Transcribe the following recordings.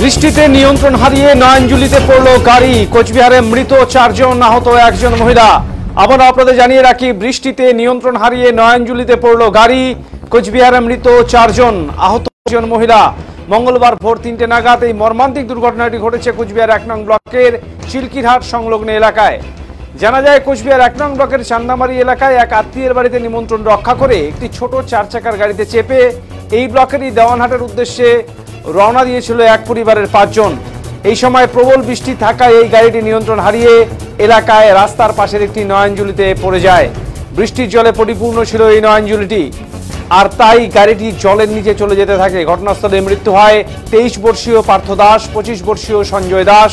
বৃষ্টিতে নিয়ন্ত্রণ হারিয়ে নয়নজুলিতে পড়ল গাড়ি। কোচবিহারে মৃত 4 জন, আহত 1 জন মহিলা। আবার আপনাদের জানিয়ে রাখি, বৃষ্টিতে নিয়ন্ত্রণ হারিয়ে নয়নজুলিতে পড়ল গাড়ি। কোচবিহারে মৃত 4 জন, আহত 1 জন মহিলা। মঙ্গলবার ভোর 3টে নাগাদ এই মর্মান্তিক দুর্ঘটনাটি ঘটেছে কোচবিহার 1 নং ব্লকের চিলকিরহাট সংলগ্ন এলাকায়। জানা যায়, কোচবিহার 1 নং ব্লকের চান্দামারি এলাকায় এক আত্মীয়ের বাড়িতে নিমন্ত্রণ রক্ষা করে একটি ছোট 4 চাকার গাড়িতে চেপে এই ব্লকেরই দেওয়ানহাটের উদ্দেশ্যে রওনা দিয়েছিল এক পরিবারের 5 জন। এই সময় প্রবল বৃষ্টি থাকায় এই গাড়িটি নিয়ন্ত্রণ হারিয়ে এলাকায় রাস্তার পাশের একটি নয়নজুলিতে পড়ে যায়। বৃষ্টির জলে পরিপূর্ণ ছিল এই নয়নজুলিটি, আর তাই গাড়িটি জলের নিচে চলে যেতে থাকে। ঘটনাস্থলে মৃত্যু হয় 23 বর্ষীয় পার্থ দাস, 25 বর্ষীয় সঞ্জয় দাস,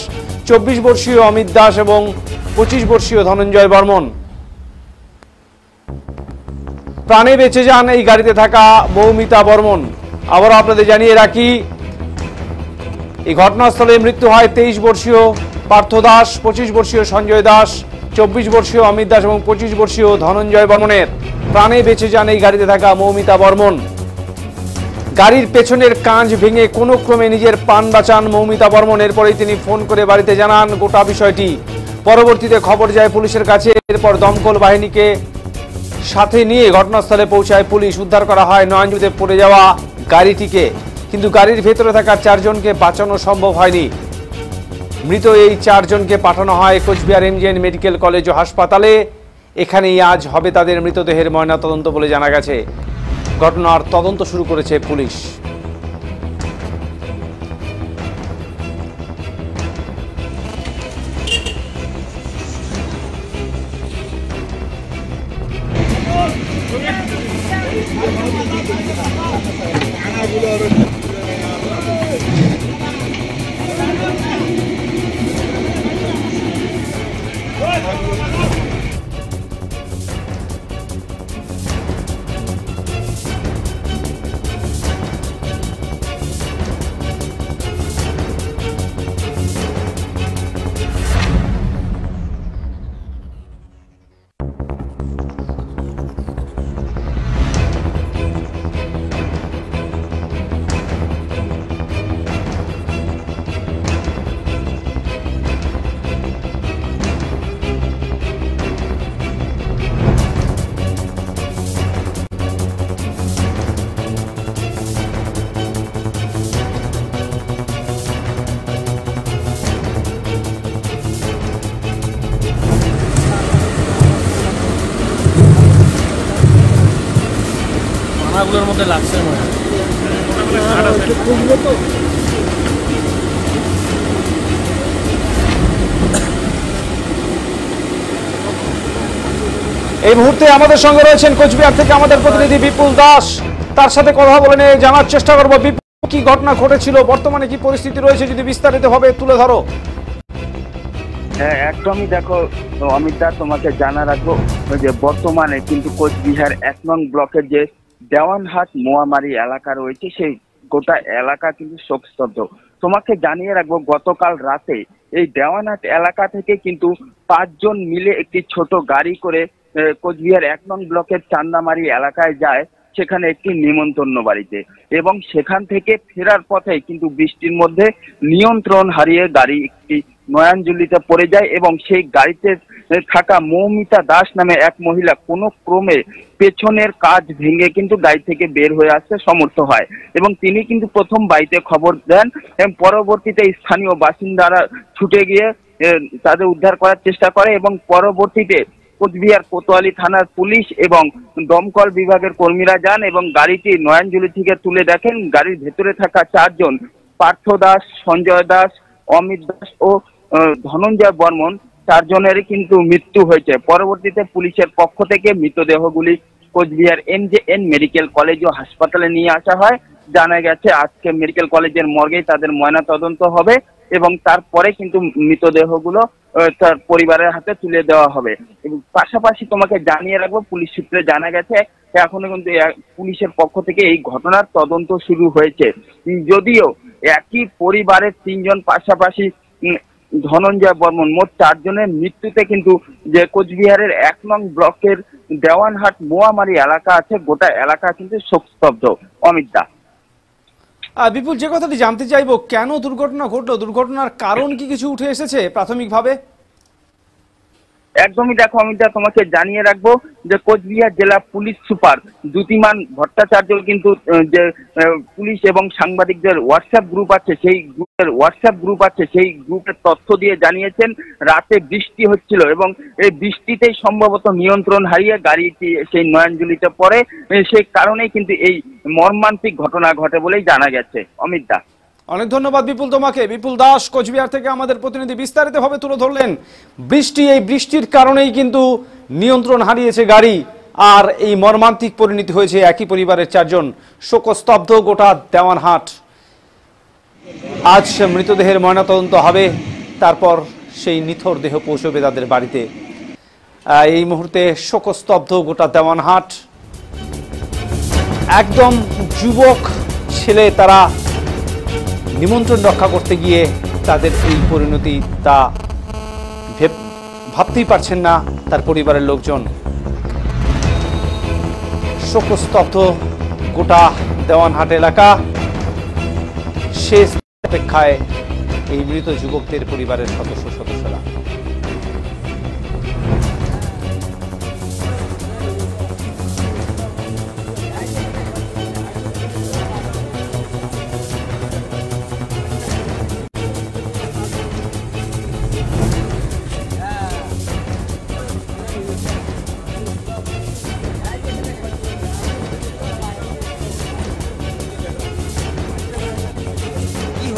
24 বর্ষীয় অমিত দাস এবং 25 বর্ষীয় ধনঞ্জয় বর্মন। প্রাণে বেঁচে যান এই গাড়িতে থাকা মৌমিতা বর্মন। আবার আপনাদের জানিয়ে রাখি, এই ঘটনাস্থলে মৃত্যু হয় 23 বর্ষীয় পার্থ দাস, 25 বর্ষীয় সঞ্জয় দাস, 24 বর্ষীয় অমিত দাস এবং 25 বর্ষীয় ধনঞ্জয় বর্মনের। প্রাণে বেঁচে যান এই গাড়িতে থাকা মৌমিতা বর্মন। গাড়ির পেছনের কাঁচ ভেঙে কোনো ক্রমে নিজের প্রাণ বাঁচান মৌমিতা বর্মন। এরপরেই তিনি ফোন করে বাড়িতে জানান গোটা বিষয়টি। পরবর্তীতে খবর যায় পুলিশের কাছে। এরপর দমকল বাহিনীকে সাথে নিয়ে ঘটনাস্থলে পৌঁছায় পুলিশ। উদ্ধার করা হয় নয়নজুলিতে পড়ে যাওয়া গাড়িটিকে, কিন্তু গাড়ির ভেতরে থাকা 4 জনকে বাঁচানো সম্ভব হয়নি। মৃত এই 4 জনকে পাঠানো হয় কোচবিহার এমজিএন মেডিকেল কলেজ ও হাসপাতালে। এখানেই আজ হবে তাদের মৃতদেহের ময়নাতদন্ত বলে জানা গেছে। ঘটনার তদন্ত শুরু করেছে পুলিশ। গুলোর মধ্যে লাগছে মনে হয়। এই মুহূর্তে আমাদের সঙ্গে রয়েছেন কোচবিহার থেকে আমাদের প্রতিনিধি বিপুল দাস। তার সাথে কথা বলে নিয়ে জানার চেষ্টা করব, বিপুল কি ঘটনা ঘটেছিল, বর্তমানে কি পরিস্থিতি রয়েছে, যদি বিস্তারিত ভাবে তুলে ধরো। হ্যাঁ, একদমই। দেখো অমিত দা, তোমাকে জানা রাখবো যে বর্তমানে কিন্তু কোচবিহার 1 নং ব্লকের যে দেওয়ানহাট মোয়ামারি এলাকা রয়েছে, সেই গোটা এলাকা কিন্তু শোকস্তব্ধ। তোমাকে জানিয়ে রাখবো, গতকাল রাতে এই দেওয়ানহাট এলাকা থেকে কিন্তু 5 জন মিলে একটি ছোট গাড়ি করে কোচবিহার 1 নং ব্লকের চান্দামারি এলাকায় যায়, সেখানে একটি নিমন্ত্রণ বাড়িতে। এবং সেখান থেকে ফেরার পথে কিন্তু বৃষ্টির মধ্যে নিয়ন্ত্রণ হারিয়ে গাড়ি একটি নয়নজুলিতে পড়ে যায় এবং সেই গাড়িতে থাকা মৌমিতা দাস নামে এক মহিলা কোনো ক্রমে পেছনের কাঁচ ভেঙে কিন্তু গাড়ি থেকে বের হয়ে আসতে সমর্থ হয় এবং তিনি কিন্তু প্রথম বাড়িতে খবর দেন এবং পরবর্তীতে স্থানীয় বাসিন্দারা ছুটে গিয়ে তাদের উদ্ধার করার চেষ্টা করে এবং পরবর্তীতে কোচবিহার কোতোয়ালি থানার পুলিশ এবং দমকল বিভাগের কর্মীরা যান এবং গাড়িটি নয়নজুলি থেকে তুলে দেখেন গাড়ির ভেতরে থাকা 4 জন, পার্থ দাস, সঞ্জয় দাস, অমিত দাস ও ধনঞ্জয় বর্মন, 4 জনেরই কিন্তু মৃত্যু হয়েছে। পরবর্তীতে পুলিশের পক্ষ থেকে মৃতদেহগুলি কোচবিহার এমজেএন মেডিকেল কলেজ ও হাসপাতালে নিয়ে আসা হয়। জানা গেছে আজকে মেডিকেল কলেজের মর্গেই তাদের ময়নাতদন্ত হবে এবং তারপরে কিন্তু মৃতদেহগুলো তার পরিবারের হাতে তুলে দেওয়া হবে। এবং পাশাপাশি তোমাকে জানিয়ে রাখবো, পুলিশ সূত্রে জানা গেছে এখনো কিন্তু পুলিশের পক্ষ থেকে এই ঘটনার তদন্ত শুরু হয়েছে। যদিও একই পরিবারের 3 জন পাশাপাশি ধনঞ্জয় বর্মন, মোট 4 জনের মৃত্যুতে কিন্তু যে কোচবিহারের 1 নং ব্লকের দেওয়ানহাট মোয়ামারি এলাকা আছে, গোটা এলাকা কিন্তু শোকস্তব্ধ। অমিত দা। বিপুল, যে কথাটি জানতে চাইবো, কেন দুর্ঘটনা ঘটলো, দুর্ঘটনার কারণ কি কিছু উঠে এসেছে প্রাথমিকভাবে? একদমই দেখো, আমি তোমাকে জানিয়ে রাখবো যে কোচবিহার জেলা পুলিশ সুপার দ্যুতিমান ভট্টাচার্য কিন্তু যে পুলিশ এবং সাংবাদিকদের হোয়াটসঅ্যাপ গ্রুপ আছে সেই গ্রুপের তথ্য দিয়ে জানিয়েছেন রাতে বৃষ্টি হচ্ছিল এবং এই বৃষ্টিতেই সম্ভবত নিয়ন্ত্রণ হারিয়ে গাড়িটি সেই নয়নজুলিতে পড়ে। সেই কারণেই কিন্তু এই মর্মান্তিক ঘটনা ঘটে বলেই জানা গেছে। অমিত দা, অনেক ধন্যবাদ বিপুল তোমাকে। বিপুল দাস কোচবিহার থেকে আমাদের প্রতিনিধি বিস্তারিতভাবে তুলে ধরলেন এই বৃষ্টির কারণেই কিন্তু নিয়ন্ত্রণ হারিয়েছে গাড়ি, আর এই মর্মান্তিক পরিণতি হয়েছে একই পরিবারের 4 জন। শোকস্তব্ধ গোটা দেওয়ানহাট। আজ মৃতদেহের ময়নাতদন্ত হবে, তারপর সেই নিথর দেহ পৌঁছবে তাদের বাড়িতে। এই মুহূর্তে শোকস্তব্ধ গোটা দেওয়ানহাট। একদম যুবক ছেলে, তারা নিমন্ত্রণ রক্ষা করতে গিয়ে তাদের এই পরিণতি, তা ভাবতেই পারছেন না তার পরিবারের লোকজন। শোকস্তব্ধ গোটা দেওয়ানহাট এলাকা। শেষ অপেক্ষায় এই মৃত যুবকদের পরিবারের সদস্যরা।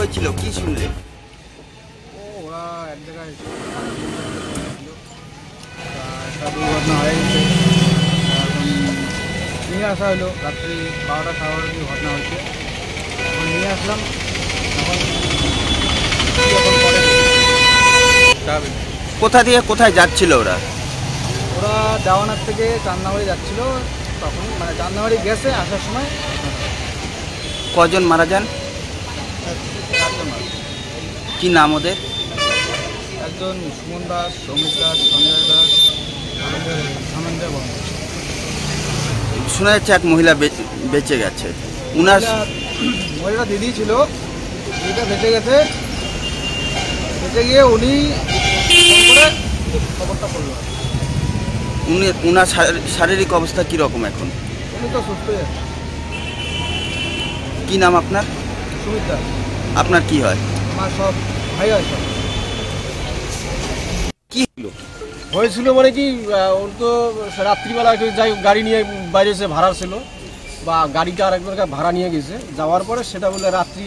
হয়েছিল কি শুনলে? ওরা এক জায়গায় একটা দুর্ঘটনা হয়ে গেছে। এখন নিয়ে আসা হলো রাত্রি 12টা 12টার দিকে ঘটনা হয়েছে। এখন নিয়ে আসলাম। কোথা দিয়ে কোথায় যাচ্ছিল ওরা? ওরা দেওয়ানার থেকে চান্নাবাড়ি যাচ্ছিল, তখন মানে চান্নাবাড়ি গেছে আসার সময়। কজন মারা যান? কি নাম ওদের? একজন সুমন দাস, সৌমিক দাস, সঞ্জয় দাস, ধনঞ্জয় বর্মন। শোনা যাচ্ছে এক মহিলা বেঁচে গেছে। উনার মহিলা দিদি ছিল, দিদিটা বেঁচে গেছে। বেঁচে গিয়ে উনি খবরটা করলো। উনার শারীরিক অবস্থা কীরকম এখন? উনি তো সুস্থ আছে। কি নাম আপনার? সুমিত দাস। আপনার কি হয়? আমার সব ভাই আছে। কি হলো হয়েছিল মানে কি, ওর তো রাত্রিবেলা যাই গাড়ি নিয়ে বাইরে এসে ভাড়া ছিল, বা গাড়িটা আরেকজনকে ভাড়া নিয়ে গেছে। যাওয়ার পরে সেটা বলে রাত্রি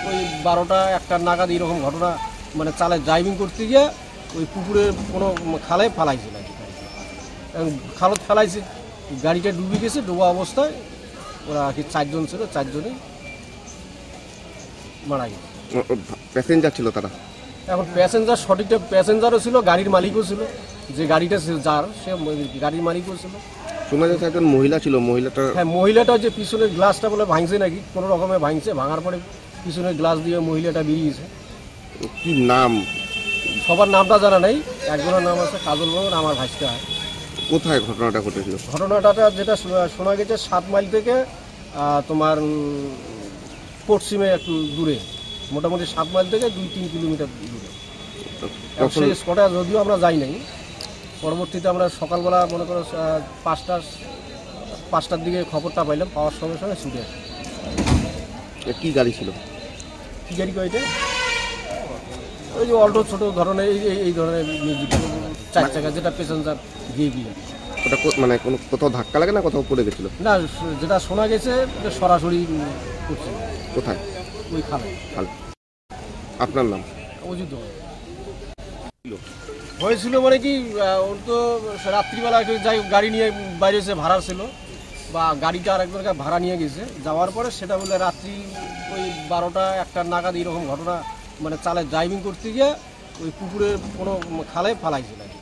ওই 12টা 1টা নাগাদ এরকম ঘটনা, মানে চালায় ড্রাইভিং করতে গিয়ে ওই পুকুরের কোনো খালে ফালাইছে নাকি। খালত ফেলাইছে, গাড়িটা ডুবে গেছে। ডোবা অবস্থায় ওরা কি 4 জন ছিল, 4 জনই মারা গেছে। প্যাসেঞ্জার ছিল তারা? এখন প্যাসেঞ্জার সঠিকটা প্যাসেঞ্জারও ছিল, গাড়ির মালিকও ছিল। যে গাড়িটা যার, সে গাড়ির মালিকও ছিল। শোনা যাচ্ছে একজন মহিলা ছিল। মহিলাটা, হ্যাঁ, মহিলাটা যে পিছনের গ্লাসটা বলে ভাঙছে নাকি, কোনো রকমে ভাঙছে। ভাঙার পরে পিছনের গ্লাস দিয়ে মহিলাটা বেরিয়েছে। কি নাম? সবার নামটা জানা নেই। একজনের নাম আছে কাজল বর্মন, আমার ভাইস্তা হয়। কোথায় ঘটনাটা ঘটেছিল? ঘটনাটা যেটা শোনা গেছে 7 মাইল থেকে তোমার পশ্চিমে একটু দূরে, মোটামুটি 7 মাইল থেকে 2-3 কিলোমিটার দূরে। সেই স্পটে যদিও আমরা যাই নাই। পরবর্তীতে আমরা সকালবেলা মনে করো 5টার দিকে খবরটা পাইলাম। পাওয়ার সঙ্গে সঙ্গে ছুটে আসি। কি গাড়ি ছিল? কী গাড়ি কয়টা? ওই যে অল্টো ছোটো ধরনের এই ধরনের মিউজিক 4 চাকা, যেটা প্যাসেঞ্জার গিয়ে গিয়ে। ওটা মানে কোনো কোথাও ধাক্কা লাগে না কোথাও পড়ে গেছিল? না, যেটা শোনা গেছে সরাসরি করছে। কোথায়? ওই খালে। আপনার নাম? অজিত হয়েছিল মানে কি, ওর তো রাত্রিবেলা যাই গাড়ি নিয়ে বাইরে এসে ভাড়া ছিল, বা গাড়িটা আরেকজনকে ভাড়া নিয়ে গেছে। যাওয়ার পরে সেটা বলে রাত্রি ওই 12টা 1টা নাগাদ এরকম ঘটনা, মানে চালায় ড্রাইভিং করতে গিয়ে ওই পুকুরের কোনো খালে ফালাইছে নাকি।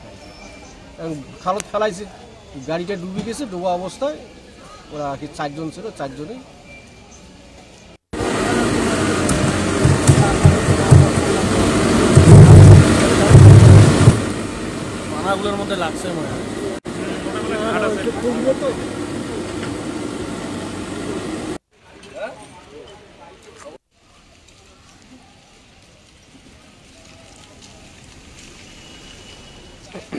খালত ফেলাইছে, গাড়িটা ডুবে গেছে। ডোবা অবস্থায় ওরা কি 4 জন ছিল, 4 জনই। পানাগুলোর মধ্যে লাগছে মনে হয়। আছে